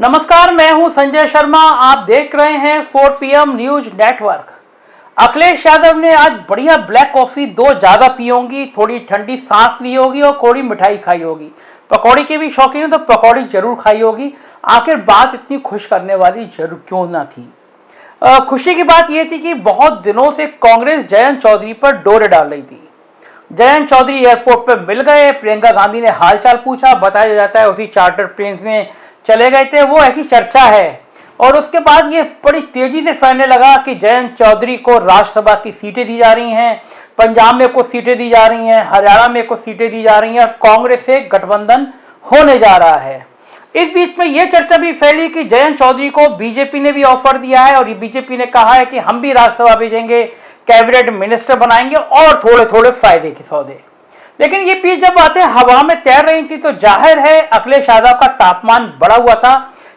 नमस्कार, मैं हूं संजय शर्मा। आप देख रहे हैं 4 PM news network. Akhilesh Yadav ने आज बढ़िया ब्लैक कॉफी 2 ज्यादा पी होंगी, थोड़ी ठंडी सांस ली होगी और थोड़ी मिठाई खाई होगी। पकौड़ी के भी शौकीन है तो पकौड़ी जरूर खाई होगी। आखिर बात इतनी खुश करने वाली जरूर क्यों ना थी। खुशी की बात यह थी कि बहुत दिनों से कांग्रेस जयंत चौधरी पर डोरे डाल रही थी। जयंत चौधरी एयरपोर्ट पर मिल गए, प्रियंका गांधी ने हालचाल पूछा, बताया जाता है उसी चार्टर प्लेन में चले गए थे, वो ऐसी चर्चा है। और उसके बाद ये बड़ी तेजी से फैलने लगा कि जयंत चौधरी को राज्यसभा की सीटें दी जा रही हैं, पंजाब में कुछ सीटें दी जा रही हैं, हरियाणा में कुछ सीटें दी जा रही हैं और कांग्रेस से गठबंधन होने जा रहा है। इस बीच में यह चर्चा भी फैली कि जयंत चौधरी को बीजेपी ने भी ऑफर दिया है और बीजेपी ने कहा है कि हम भी राज्यसभा भेजेंगे, कैबिनेट मिनिस्टर बनाएंगे और थोड़े थोड़े फायदे के सौदे। लेकिन ये बीच जब बातें हवा में तैर रही थी तो जाहिर है अखिलेश यादव का तापमान बढ़ा हुआ था,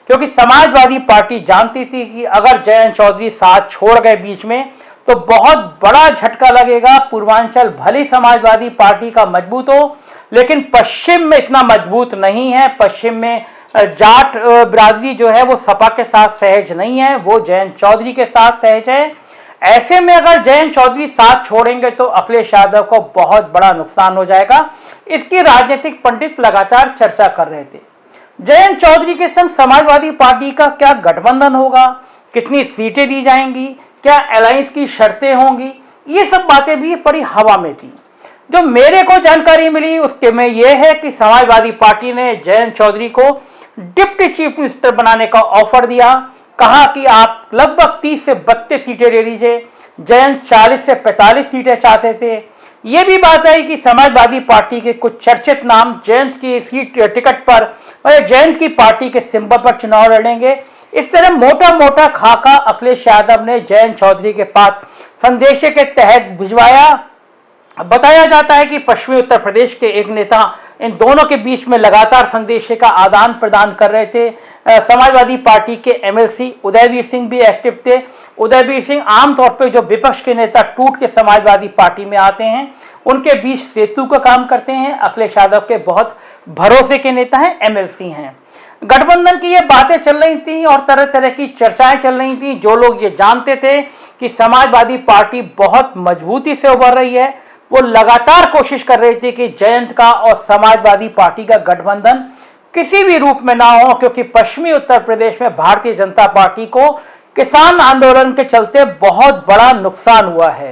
क्योंकि समाजवादी पार्टी जानती थी कि अगर जयंत चौधरी साथ छोड़ गए बीच में तो बहुत बड़ा झटका लगेगा। पूर्वांचल भले समाजवादी पार्टी का मजबूत हो, लेकिन पश्चिम में इतना मजबूत नहीं है। पश्चिम में जाट बिरादरी जो है वो सपा के साथ सहज नहीं है, वो जयंत चौधरी के साथ सहज है। ऐसे में अगर जयंत चौधरी साथ छोड़ेंगे तो अखिलेश यादव को बहुत बड़ा नुकसान हो जाएगा। इसकी राजनीतिक पंडित लगातार चर्चा कर रहे थे। जयंत चौधरी के संग समाजवादी पार्टी का क्या गठबंधन होगा, कितनी सीटें दी जाएंगी, क्या अलायंस की शर्तें होंगी, ये सब बातें भी बड़ी हवा में थी। जो मेरे को जानकारी मिली उसके में यह है कि समाजवादी पार्टी ने जयंत चौधरी को डिप्टी चीफ मिनिस्टर बनाने का ऑफर दिया। कहा कि आप लगभग 30 से 32 सीटें ले लीजिए। जयंत 40 से 45 सीटें चाहते थे। यह भी बात आई कि समाजवादी पार्टी के कुछ चर्चित नाम जयंत की सीट टिकट पर जयंत की पार्टी के सिंबल पर चुनाव लड़ेंगे। इस तरह मोटा मोटा खाका अखिलेश यादव ने जयंत चौधरी के पास संदेश के तहत भिजवाया। बताया जाता है कि पश्चिमी उत्तर प्रदेश के एक नेता इन दोनों के बीच में लगातार संदेश का आदान प्रदान कर रहे थे। समाजवादी पार्टी के MLC उदयवीर सिंह भी एक्टिव थे। उदयवीर सिंह आमतौर पर जो विपक्ष के नेता टूट के समाजवादी पार्टी में आते हैं उनके बीच सेतु का काम करते हैं। अखिलेश यादव के बहुत भरोसे के नेता हैं, MLC हैं। गठबंधन की ये बातें चल रही थी और तरह तरह की चर्चाएं चल रही थी। जो लोग ये जानते थे कि समाजवादी पार्टी बहुत मजबूती से उभर रही है, वो लगातार कोशिश कर रही थी कि जयंत का और समाजवादी पार्टी का गठबंधन किसी भी रूप में ना हो, क्योंकि पश्चिमी उत्तर प्रदेश में भारतीय जनता पार्टी को किसान आंदोलन के चलते बहुत बड़ा नुकसान हुआ है।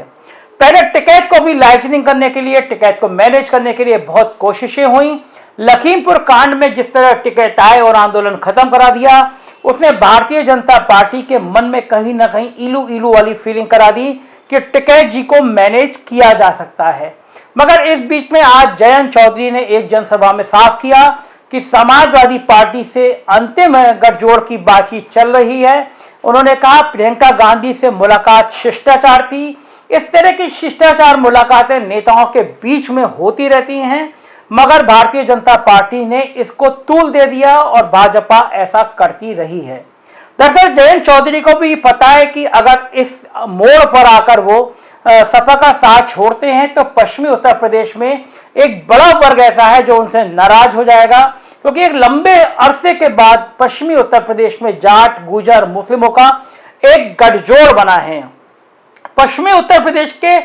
पहले टिकैत को भी लाइसेंसिंग करने के लिए, टिकैत को मैनेज करने के लिए बहुत कोशिशें हुई। लखीमपुर कांड में जिस तरह टिकैत आए और आंदोलन खत्म करा दिया, उसने भारतीय जनता पार्टी के मन में कहीं ना कहीं इलू इलू वाली फीलिंग करा दी कि टिकैत जी को मैनेज किया जा सकता है। मगर इस बीच में आज जयंत चौधरी ने एक जनसभा में साफ किया कि समाजवादी पार्टी से अंतिम गठजोड़ की बातचीत चल रही है। उन्होंने कहा प्रियंका गांधी से मुलाकात शिष्टाचार थी। इस तरह की शिष्टाचार मुलाकातें नेताओं के बीच में होती रहती हैं, मगर भारतीय जनता पार्टी ने इसको तूल दे दिया और भाजपा ऐसा करती रही है। दरअसल जयंत चौधरी को भी पता है कि अगर इस मोड़ पर आकर वो सपा का साथ छोड़ते हैं तो पश्चिमी उत्तर प्रदेश में एक बड़ा वर्ग ऐसा है जो उनसे नाराज हो जाएगा, क्योंकि एक लंबे अरसे के बाद पश्चिमी उत्तर प्रदेश में जाट, गुजर, मुस्लिमों का एक गठजोड़ बना है। पश्चिमी उत्तर प्रदेश के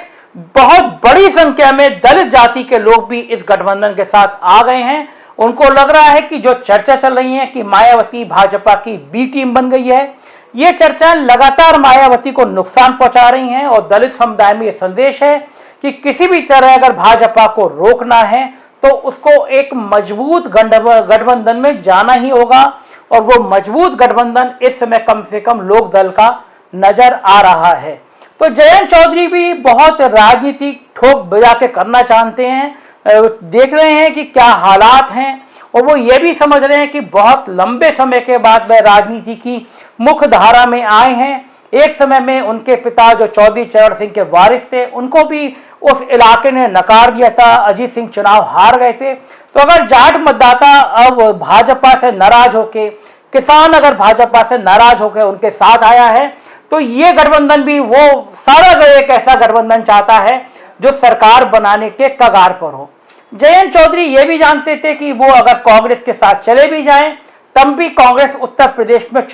बहुत बड़ी संख्या में दलित जाति के लोग भी इस गठबंधन के साथ आ गए हैं। उनको लग रहा है कि जो चर्चा चल रही है कि मायावती भाजपा की बी टीम बन गई है, ये चर्चा लगातार मायावती को नुकसान पहुंचा रही हैं और दलित समुदाय में ये संदेश है कि किसी भी तरह अगर भाजपा को रोकना है तो उसको एक मजबूत गठबंधन में जाना ही होगा। और वो मजबूत गठबंधन इस समय कम से कम लोक दल का नजर आ रहा है। तो जयंत चौधरी भी बहुत राजनीतिक ठोक बजा के करना चाहते हैं। देख रहे हैं कि क्या हालात हैं और वो ये भी समझ रहे हैं कि बहुत लंबे समय के बाद वह राजनीति की मुख्य धारा में आए हैं। एक समय में उनके पिता जो चौधरी चरण सिंह के वारिस थे, उनको भी उस इलाके ने नकार दिया था। अजीत सिंह चुनाव हार गए थे। तो अगर जाट मतदाता अब भाजपा से नाराज होके, किसान अगर भाजपा से नाराज होकर उनके साथ आया है, तो ये गठबंधन भी वो सारा एक ऐसा गठबंधन चाहता है जो सरकार बनाने के कगार पर हो। जयंत चौधरी ये भी जानते थे कि वो अगर कांग्रेस के साथ चले भी जाएं तब भी कांग्रेस उत्तर प्रदेश में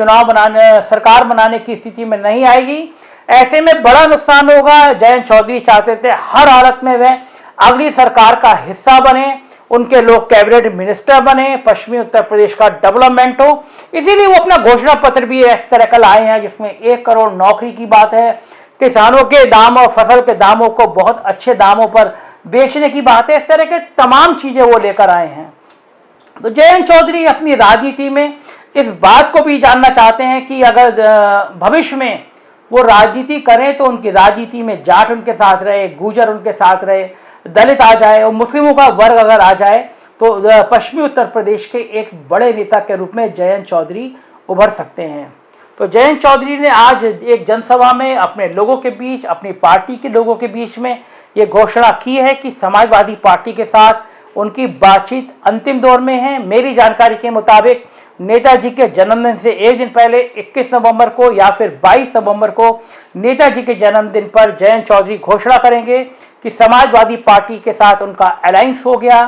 सरकार बनाने की स्थिति में नहीं आएगी। ऐसे में बड़ा नुकसान होगा। जयंत चौधरी चाहते थे हर हालत में वह अगली सरकार का हिस्सा बने, उनके लोग कैबिनेट मिनिस्टर बने, पश्चिमी उत्तर प्रदेश का डेवलपमेंट हो। इसीलिए वो अपना घोषणा पत्र भी इस तरह का लाए हैं जिसमें 1 करोड़ नौकरी की बात है, किसानों के दाम और फसल के दामों को बहुत अच्छे दामों पर बेचने की बात है। इस तरह के तमाम चीजें वो लेकर आए हैं। तो जयंत चौधरी अपनी राजनीति में इस बात को भी जानना चाहते हैं कि अगर भविष्य में वो राजनीति करें तो उनकी राजनीति में जाट उनके साथ रहे, गुर्जर उनके साथ रहे, दलित आ जाए और मुस्लिमों का वर्ग अगर आ जाए तो पश्चिमी उत्तर प्रदेश के एक बड़े नेता के रूप में जयंत चौधरी उभर सकते हैं। तो जयंत चौधरी ने आज एक जनसभा में अपने लोगों के बीच, अपनी पार्टी के लोगों के बीच में ये घोषणा की है कि समाजवादी पार्टी के साथ उनकी बातचीत अंतिम दौर में है। मेरी जानकारी के मुताबिक नेताजी के जन्मदिन से एक दिन पहले 21 नवंबर को या फिर 22 नवंबर को नेताजी के जन्मदिन पर जयंत चौधरी घोषणा करेंगे कि समाजवादी पार्टी के साथ उनका अलायंस हो गया।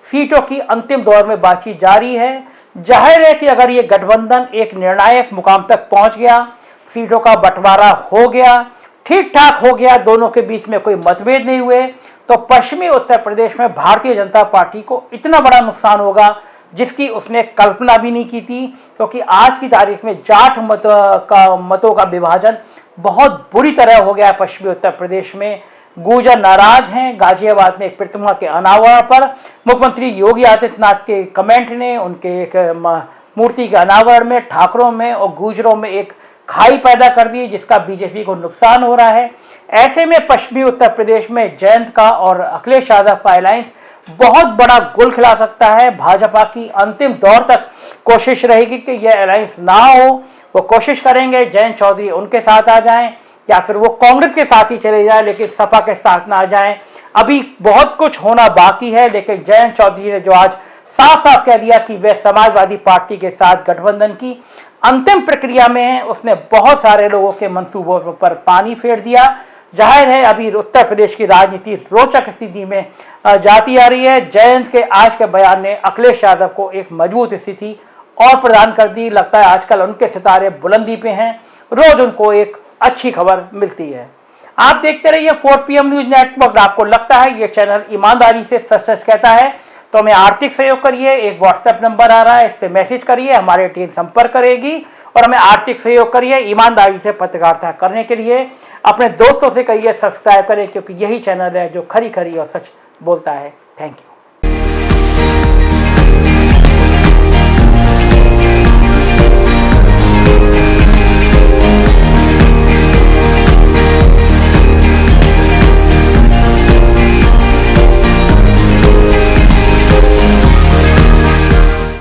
सीटों की अंतिम दौर में बातचीत जारी है। जाहिर है कि अगर ये गठबंधन एक निर्णायक मुकाम तक पहुंच गया, सीटों का बंटवारा हो गया, ठीक ठाक हो गया, दोनों के बीच में कोई मतभेद नहीं हुए, तो पश्चिमी उत्तर प्रदेश में भारतीय जनता पार्टी को इतना बड़ा नुकसान होगा जिसकी उसने कल्पना भी नहीं की थी। क्योंकि आज की तारीख में जाट मतों का विभाजन बहुत बुरी तरह हो गया है पश्चिमी उत्तर प्रदेश में। गुर्जर नाराज हैं। गाजियाबाद में एक प्रतिमा के अनावरण पर मुख्यमंत्री योगी आदित्यनाथ के कमेंट ने उनके एक मूर्ति के अनावरण में ठाकरों में और गुर्जरों में एक खाई पैदा कर दी, जिसका बीजेपी को नुकसान हो रहा है। ऐसे में पश्चिमी उत्तर प्रदेश में जयंत का और अखिलेश यादव का अलायंस बहुत बड़ा गोल खिला सकता है। भाजपा की अंतिम दौर तक कोशिश रहेगी कि यह अलायंस ना हो। वो कोशिश करेंगे जयंत चौधरी उनके साथ आ जाएं या फिर वो कांग्रेस के साथ ही चले जाएं, लेकिन सपा के साथ ना आ जाएं। अभी बहुत कुछ होना बाकी है, लेकिन जयंत चौधरी ने जो आज साफ साफ कह दिया कि वे समाजवादी पार्टी के साथ गठबंधन की अंतिम प्रक्रिया में है, उसने बहुत सारे लोगों के मंसूबों पर पानी फेर दिया। जाहिर है अभी उत्तर प्रदेश की राजनीति रोचक स्थिति में जाती आ रही है। जयंत के आज के बयान ने अखिलेश यादव को एक मजबूत स्थिति और प्रदान कर दी। लगता है आजकल उनके सितारे बुलंदी पे हैं, रोज उनको एक अच्छी खबर मिलती है। आप देखते रहिए 4 PM न्यूज नेटवर्क। आपको लगता है ये चैनल ईमानदारी से सच सच कहता है तो हमें आर्थिक सहयोग करिए। एक व्हाट्सएप नंबर आ रहा है, इस पर मैसेज करिए, हमारी टीम संपर्क करेगी और हमें आर्थिक सहयोग करिए। ईमानदारी से पत्रकारिता करने के लिए अपने दोस्तों से कहिए सब्सक्राइब करें, क्योंकि यही चैनल है जो खरी खरी और सच बोलता है। Thank you.